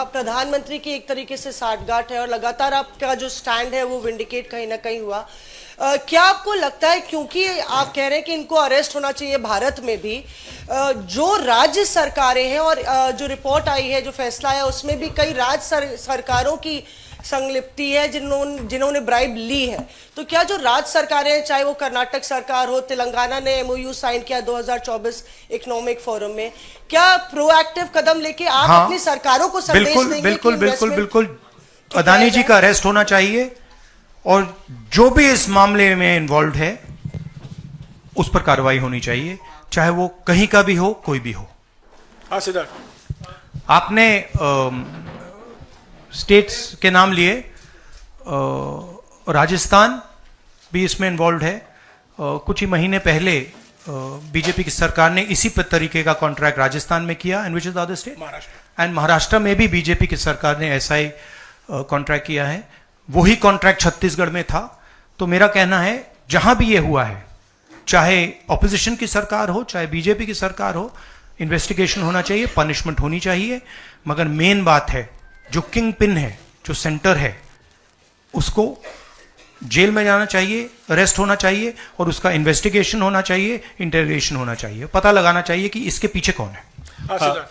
प्रधानमंत्री की एक तरीके से साठगांठ है और लगातार आपका जो स्टैंड है वो विंडिकेट कहीं ना कहीं हुआ। क्या आपको लगता है, क्योंकि आप कह रहे हैं कि इनको अरेस्ट होना चाहिए भारत में भी, जो राज्य सरकारें हैं और जो रिपोर्ट आई है, जो फैसला है, उसमें भी कई राज्य सरकारों की संलिप्ति है जिन्होंने ब्राइब ली है, तो क्या जो राज्य सरकारें हैं, चाहे वो कर्नाटक सरकार हो, तेलंगाना ने MOU साइन किया 2024 इकोनॉमिक फोरम में, क्या प्रोएक्टिव कदम लेके आप अपनी सरकारों को संदेश देंगे? बिल्कुल बिल्कुल बिल्कुल अदानी जी का अरेस्ट होना चाहिए और जो भी इस मामले में इन्वॉल्व है उस पर कार्रवाई होनी चाहिए, चाहे वो कहीं का भी हो, कोई भी हो। हाँ सिद्धार्थ, आपने स्टेट्स के नाम लिए, राजस्थान भी इसमें इन्वॉल्व है। कुछ ही महीने पहले बीजेपी की सरकार ने इसी तरीके का कॉन्ट्रैक्ट राजस्थान में किया, and which is the other state, Maharashtra में भी बीजेपी की सरकार ने ऐसा ही कॉन्ट्रैक्ट किया है। वही कॉन्ट्रैक्ट छत्तीसगढ़ में था। तो मेरा कहना है जहां भी ये हुआ है, चाहे ऑपोजिशन की सरकार हो, चाहे बीजेपी की सरकार हो, इन्वेस्टिगेशन होना चाहिए, पनिशमेंट होनी चाहिए। मगर मेन बात है, जो किंग पिन है, जो सेंटर है, उसको जेल में जाना चाहिए, अरेस्ट होना चाहिए और उसका इन्वेस्टिगेशन होना चाहिए, इंटरोगेशन होना चाहिए, पता लगाना चाहिए कि इसके पीछे कौन है।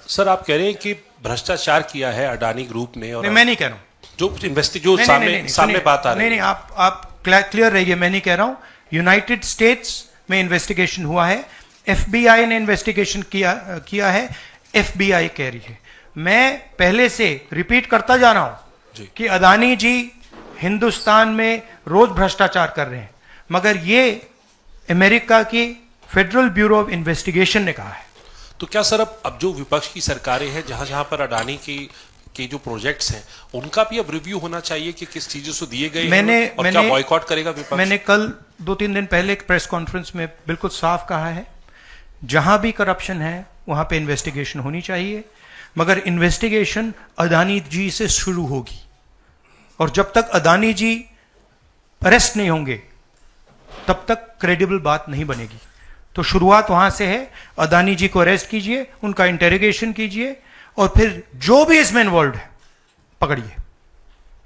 सर, आप कह रहे हैं कि भ्रष्टाचार किया है अडानी ग्रुप ने, और मैं नहीं कह रहा हूं, जो सामने बात आ रही है। नहीं, आप क्लियर रहिए, मैं नहीं कह रहा हूं। यूनाइटेड स्टेट्स में इन्वेस्टिगेशन हुआ है, FBI ने इन्वेस्टिगेशन किया है, FBI कह रही है। मैं पहले से रिपीट करता जा रहा हूं कि अदानी जी हिंदुस्तान में रोज भ्रष्टाचार कर रहे हैं, मगर ये अमेरिका की फेडरल ब्यूरो ऑफ इन्वेस्टिगेशन ने कहा है। तो क्या सर, अब जो विपक्ष की सरकारें हैं, जहां जहां पर अडानी के जो प्रोजेक्ट्स हैं, उनका भी अब रिव्यू होना चाहिए कि किस चीजों से दिए गए हैं और क्या बॉयकॉट करेगा विपक्ष? मैंने कल 2-3 दिन पहले एक प्रेस कॉन्फ्रेंस में बिल्कुल साफ कहा है, जहां भी करप्शन है वहां पे इन्वेस्टिगेशन होनी चाहिए, मगर इन्वेस्टिगेशन अदानी जी से शुरू होगी और जब तक अदानी जी अरेस्ट नहीं होंगे तब तक क्रेडिबल बात नहीं बनेगी। तो शुरुआत वहां से है, अदानी जी को अरेस्ट कीजिए, उनका इंटेरोगेशन कीजिए और फिर जो भी इसमें इन्वॉल्व है पकड़िए।